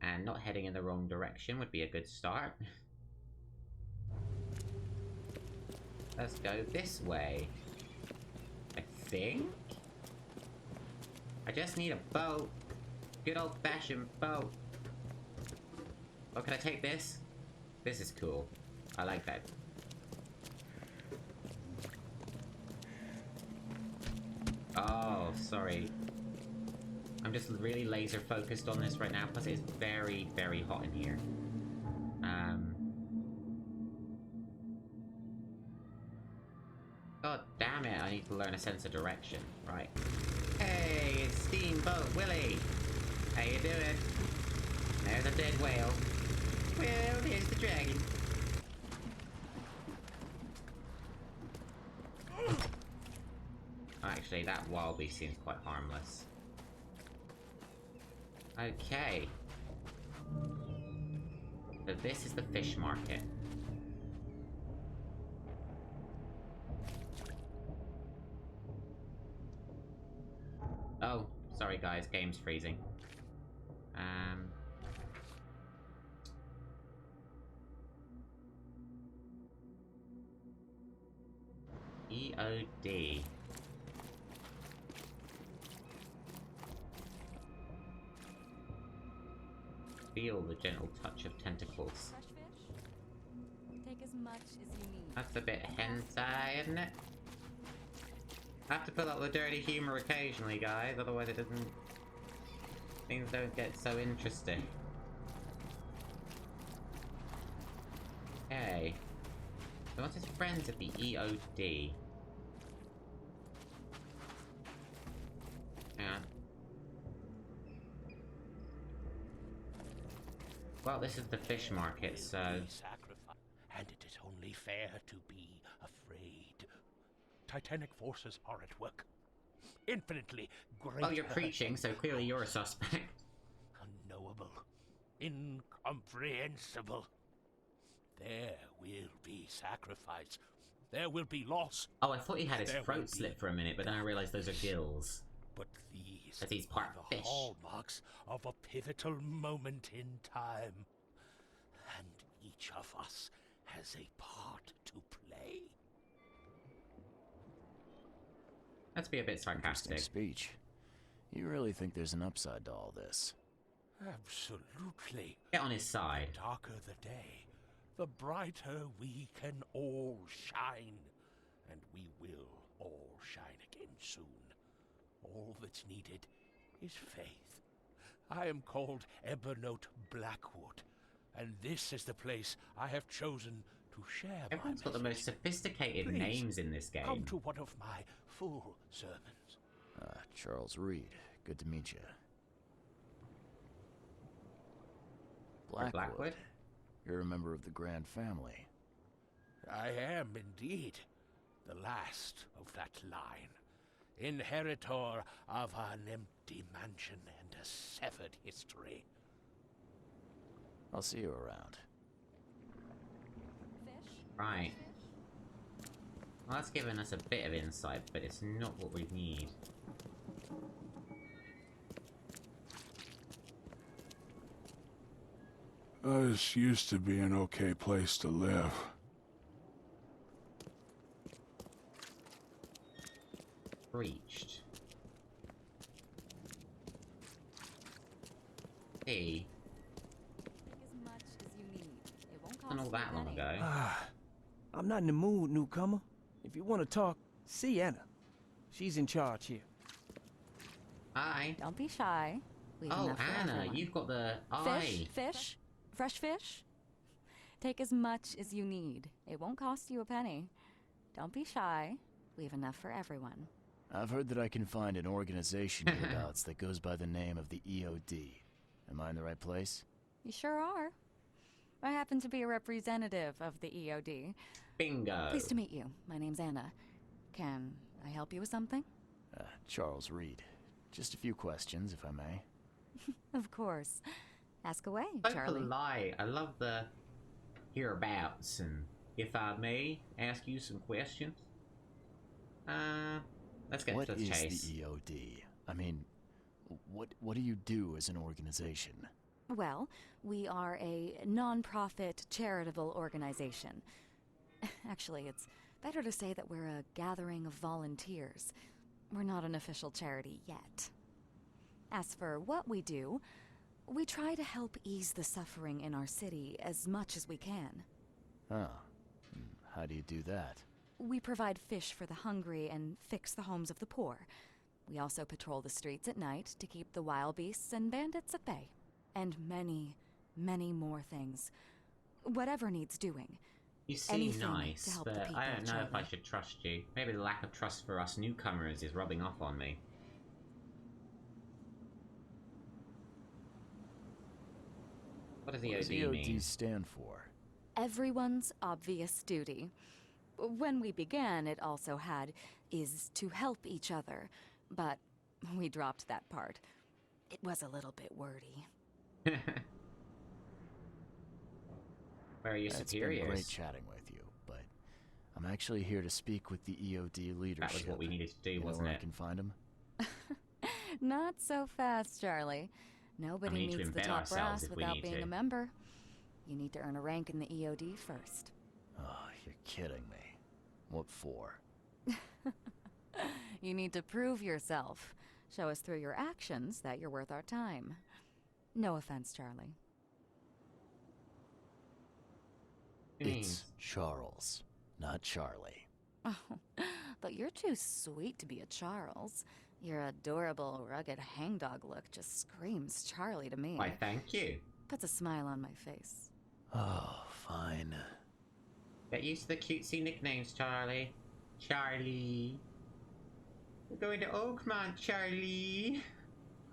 S1: And not heading in the wrong direction would be a good start. Let's go this way. I think? I just need a boat. Good old-fashioned boat. Oh, can I take this? This is cool. I like that. Oh, sorry. I'm just really laser focused on this right now, plus it's very, very hot in here. God damn it, I need to learn a sense of direction. Right. Hey, it's Steamboat Willie! How you doing? There's a dead whale. Well, there's the dragon. Actually, that wild beast seems quite harmless. Okay. So this is the fish market. Oh, sorry guys, game's freezing. EOD. Feel the gentle touch of tentacles.
S8: Fresh fish? Take as much as you need.
S1: That's a bit hentai, isn't it? I have to pull out the dirty humor occasionally, guys, otherwise it doesn't... things don't get so interesting. Okay. So what's his friends at the EOD? Yeah. Well, this is the fish market, so...
S9: And it is only fair to be afraid. Titanic forces are at work. Infinitely greater...
S1: Oh, you're preaching, so clearly you're a suspect.
S9: Unknowable. Incomprehensible. There will be sacrifice. There will be loss.
S1: Oh, I thought he had his
S9: There will
S1: throat
S9: be
S1: slit for a minute, but then I realized those are gills.
S9: But these
S1: As he's part
S9: are the
S1: fish.
S9: hallmarks of a pivotal moment in time. And each of us has a part to play.
S1: Let's be a bit
S2: Interesting
S1: sarcastic.
S2: speech. You really think there's an upside to all this?
S9: Absolutely.
S1: Get on his side.
S9: The darker the day, the brighter we can all shine. And we will all shine again soon. All that's needed is faith. I am called Ebernote Blackwood, and this is the place I have chosen to share
S1: Everyone's
S9: my
S1: got the most
S9: message.
S1: sophisticated
S9: Please,
S1: names in this
S9: Come
S1: game.
S9: to one of my full sermons.
S2: Charles Reed. Good to meet you.
S1: Blackwood?
S2: You're a member of the Grand Family.
S9: I am indeed the last of that line. Inheritor of an empty mansion and a severed history.
S2: I'll see you around.
S8: Fish?
S1: Right. Well, that's given us a bit of insight, but it's not what we need.
S3: This used to be an okay place to live.
S1: Breached. Hey,
S8: Take as much as you need. It won't cost
S1: wasn't all
S8: you
S1: that
S8: a
S1: long
S8: penny.
S1: ago.
S10: I'm not in the mood, newcomer. If you want to talk, see Anna. She's in charge here.
S1: Hi.
S8: Don't be shy. We have
S1: Oh,
S8: enough for
S1: Anna,
S8: everyone.
S1: you've got the
S8: Fish?
S1: eye.
S8: Fish? Fresh fish? Take as much as you need. It won't cost you a penny. Don't be shy. We have enough for everyone.
S2: I've heard that I can find an organization hereabouts that goes by the name of the EOD. Am I in the right place?
S8: You sure are. I happen to be a representative of the EOD.
S1: Bingo.
S8: Pleased to meet you. My name's Anna. Can I help you with something?
S2: Charles Reed. Just a few questions, if I may.
S8: Of course. Ask away,
S1: So
S8: Charlie.
S1: polite. I love the hereabouts and if I may ask you some questions. Let's get
S2: What
S1: to the
S2: is
S1: chase.
S2: the EOD? I mean, what do you do as an organization?
S8: Well, we are a non-profit charitable organization. Actually, it's better to say that we're a gathering of volunteers. We're not an official charity yet. As for what we do, we try to help ease the suffering in our city as much as we can.
S2: Oh. How do you do that?
S8: We provide fish for the hungry and fix the homes of the poor. We also patrol the streets at night to keep the wild beasts and bandits at bay. And many, many more things. Whatever needs doing.
S1: You seem
S8: anything to
S1: nice,
S8: help the
S1: but
S8: people,
S1: I don't know if I
S8: Charlie.
S1: should trust you. Maybe the lack of trust for us newcomers is rubbing off on me. What does
S2: What does
S1: EOD
S2: EOD
S1: mean?
S2: stand for?
S8: Everyone's obvious duty. When we began, it also had is to help each other, but we dropped that part. It was a little bit wordy.
S1: Where are your
S2: It's been
S1: superiors?
S2: great chatting with you, but I'm actually here to speak with the EOD leadership.
S1: That was what we needed to do,
S2: You know
S1: wasn't
S2: where I
S1: it?
S2: can find them?
S8: Not so fast, Charlie. Nobody
S1: need to
S8: meets the
S1: embed
S8: top
S1: ourselves
S8: brass
S1: if we
S8: without
S1: need
S8: being
S1: to.
S8: a member. You need to earn a rank in the EOD first.
S2: Oh, you're kidding me. What for?
S8: You need to prove yourself. Show us through your actions that you're worth our time. No offense, Charlie.
S2: It's Charles, not Charlie.
S8: Oh, but you're too sweet to be a Charles. Your adorable, rugged hangdog look just screams Charlie to me.
S1: Why, thank you.
S8: Puts a smile on my face.
S2: Oh, fine.
S1: Get used to the cutesy nicknames, Charlie. Charlie. We're going to Oakmont, Charlie.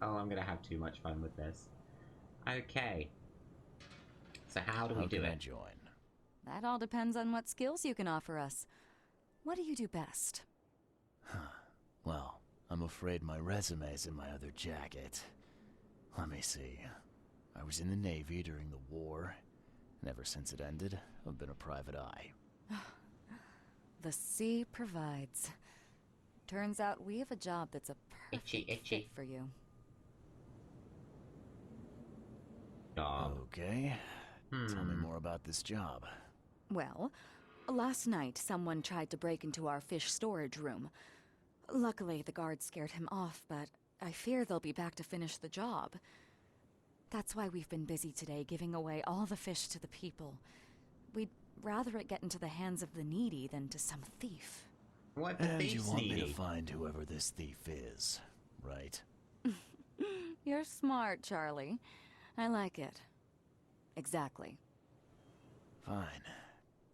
S1: Oh, I'm gonna have too much fun with this. Okay. So how do we do
S2: can I
S1: it?
S2: join?
S8: That all depends on what skills you can offer us. What do you do best?
S2: Well, I'm afraid my resume's in my other jacket. Let me see. I was in the Navy during the war, and ever since it ended, I've been a private eye.
S8: The sea provides. Turns out we have a job that's a perfect fit for you.
S2: Okay. Tell me more about this job.
S8: Well, last night someone tried to break into our fish storage room. Luckily, the guards scared him off, but I fear they'll be back to finish the job. That's why we've been busy today, giving away all the fish to the people. We'd rather it get into the hands of the needy than to some thief.
S1: What
S2: and you want me to find whoever this thief is, right?
S8: You're smart, Charlie. I like it. Exactly.
S2: Fine.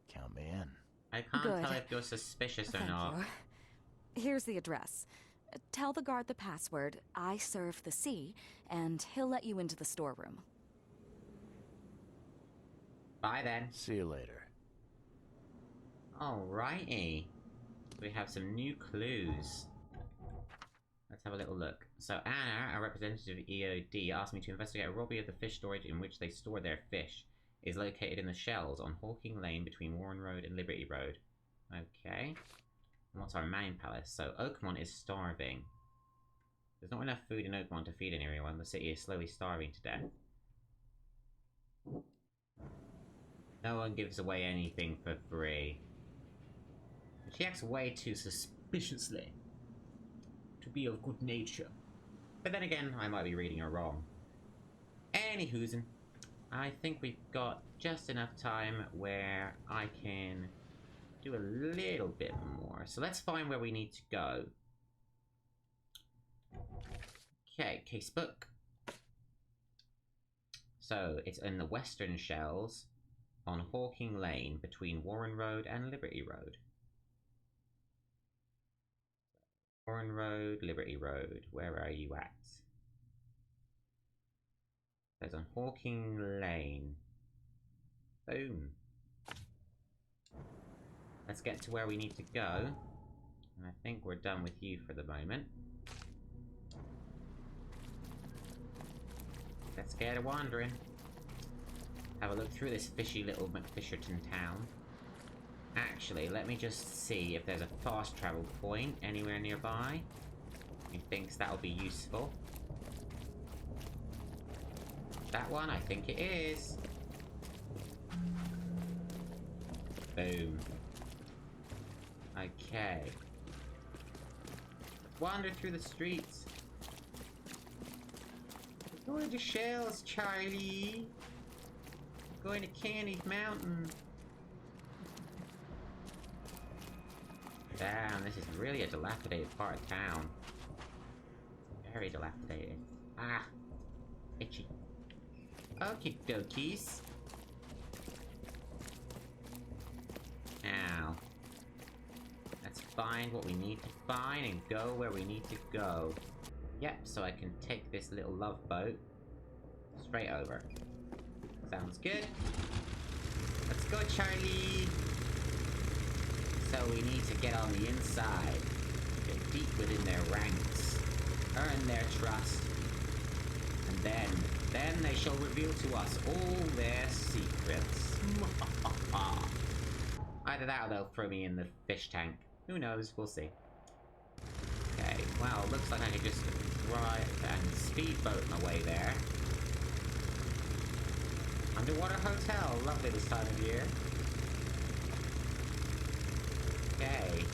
S2: Count me in.
S1: I can't
S8: Good.
S1: tell if you're suspicious or
S8: Thank
S1: not.
S8: you. Here's the address. Tell the guard the password, I serve the sea, and he'll let you into the storeroom.
S1: Bye then.
S2: See you later.
S1: Alrighty. We have some new clues. Let's have a little look. So Anna, a representative of EOD, asked me to investigate a robbery of the fish storage in which they store their fish. It is located in the Shells on Hawking Lane between Warren Road and Liberty Road. Okay. And what's our main palace? So Oakmont is starving. There's not enough food in Oakmont to feed anyone. The city is slowly starving to death. No one gives away anything for free. She acts way too suspiciously to be of good nature. But then again, I might be reading her wrong. Anywhoozin', I think we've got just enough time where I can do a little bit more. So let's find where we need to go. Okay, casebook. So it's in the Western Shells on Hawking Lane between Warren Road and Liberty Road. Warren Road, Liberty Road, where are you at? There's on Hawking Lane. Boom. Let's get to where we need to go. And I think we're done with you for the moment. Let's get wandering. Have a look through this fishy little McFisherton town. Actually, let me just see if there's a fast travel point anywhere nearby. He thinks that'll be useful. That one, I think it is. Boom. Okay. Wander through the streets. We're going to Shells, Charlie. We're going to Candy's Mountain. Damn, this is really a dilapidated part of town. Very dilapidated. Ah. Itchy. Okie dokies. Now. Let's find what we need to find and go where we need to go. Yep, so I can take this little love boat straight over. Sounds good. Let's go, Charlie! So we need to get on the inside, get deep within their ranks, earn their trust, and then they shall reveal to us all their secrets. Either that or they'll throw me in the fish tank. Who knows? We'll see. Okay, well, looks like I could just drive and speedboat my way there. Underwater hotel, lovely this time of year. Okay.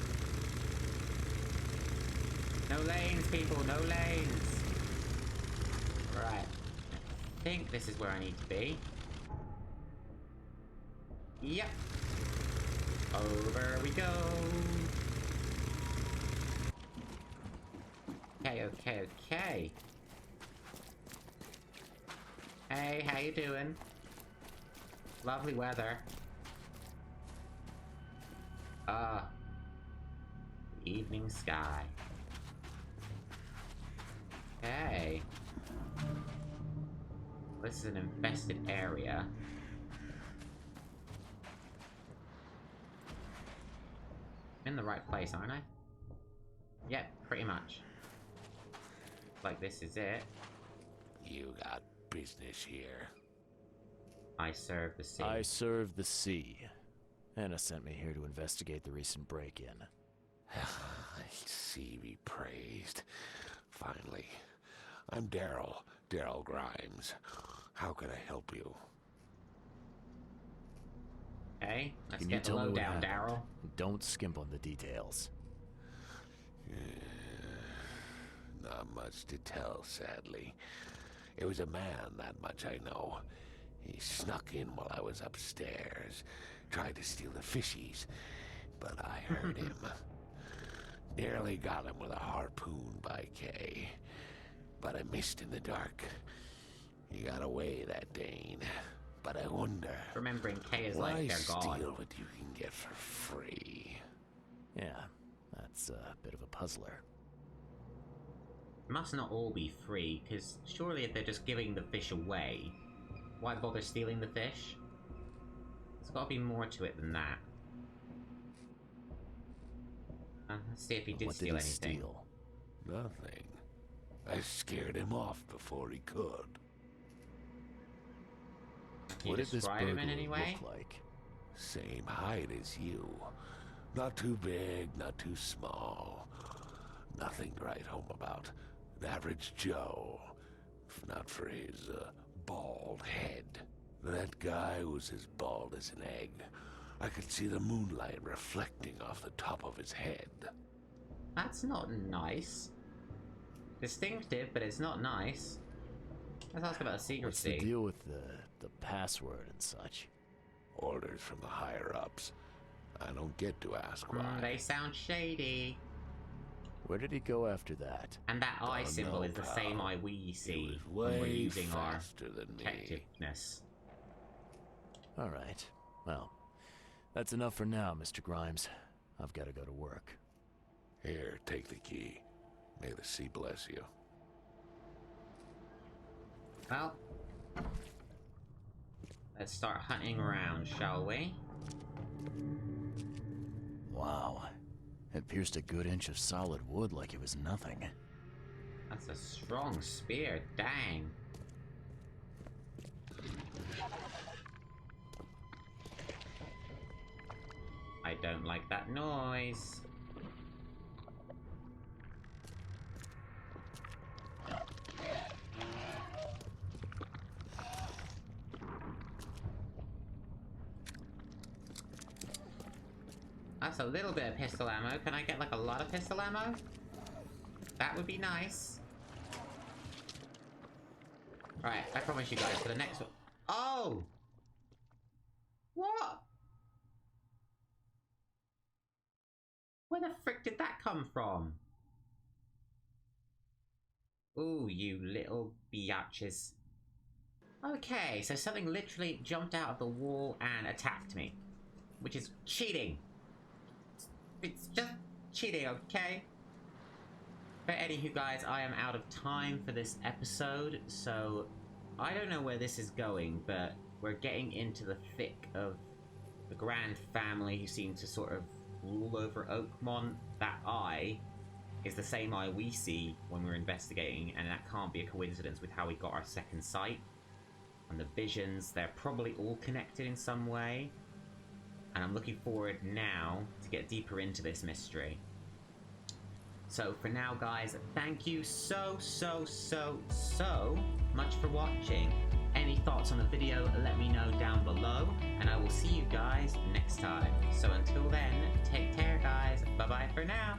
S1: No lanes, people, no lanes. Right. I think this is where I need to be. Yep. Over we go. Okay. Hey, how you doing? Lovely weather. Evening sky. Okay. This is an infested area. I'm in the right place, aren't I? Yep, pretty much. Like this is it.
S3: You got business here.
S1: I serve the sea.
S2: I serve the sea. Anna sent me here to investigate the recent break-in.
S3: Sea be praised. Finally. I'm Daryl Grimes. How can I help you?
S1: Okay, let's
S2: Can you
S1: get the
S2: tell me what
S1: lowdown,
S2: happened?
S1: Daryl.
S2: Don't skimp on the details.
S3: Not much to tell, sadly. It was a man, that much I know. He snuck in while I was upstairs, tried to steal the fishies, but I heard him. Nearly got him with a harpoon by Kay, but I missed in the dark. He got away, that Dane. But I wonder,
S1: Remembering Kay is
S3: why
S1: like their god.
S3: steal what you can get for free?
S2: Yeah, that's a bit of a puzzler.
S1: It must not all be free, because surely if they're just giving the fish away, why bother stealing the fish? There's got to be more to it than that. Let's see if he did
S2: What
S1: steal
S2: did he
S1: anything.
S2: steal?
S3: Nothing. I scared him off before he could.
S1: Can you
S2: What did this
S1: describe him in
S2: burglar
S1: any way?
S2: look like?
S3: Same height as you. Not too big, not too small. Nothing to write home about. An average Joe. If not for his, bald head. That guy was as bald as an egg. I could see the moonlight reflecting off the top of his head.
S1: That's not nice. Distinctive, but it's not nice. Let's ask about
S2: What's
S1: secrecy.
S2: the deal with the password and such?
S3: Orders from the higher-ups. I don't get to ask why.
S1: They sound shady.
S2: Where did he go after that?
S1: And that eye
S3: Don't
S1: symbol
S3: know,
S1: is the
S3: pal.
S1: same eye we
S3: He
S1: see
S3: was
S1: when we're
S3: way
S1: using our
S3: faster than me.
S1: detectiveness.
S2: Alright. Well, that's enough for now, Mr. Grimes. I've got to go to work.
S3: Here, take the key. May the sea bless you.
S1: Well, let's start hunting around, shall we?
S2: Wow. It pierced a good inch of solid wood like it was nothing.
S1: That's a strong spear, dang. I don't like that noise. That's a little bit of pistol ammo. Can I get like a lot of pistol ammo? That would be nice. Right, I promise you guys for the next one. Oh! What? Where the frick did that come from? Ooh, you little biatches. Okay, so something literally jumped out of the wall and attacked me. Which is cheating. It's just cheating, okay? But anywho, guys, I am out of time for this episode, so I don't know where this is going, but we're getting into the thick of the Grand family who seem to sort of rule over Oakmont. That eye is the same eye we see when we're investigating, and that can't be a coincidence with how we got our second sight. And the visions, they're probably all connected in some way. And I'm looking forward now to get deeper into this mystery. So for now, guys, thank you so much for watching. Any thoughts on the video, let me know down below, and I will see you guys next time. So until then, take care, guys. Bye-bye for now.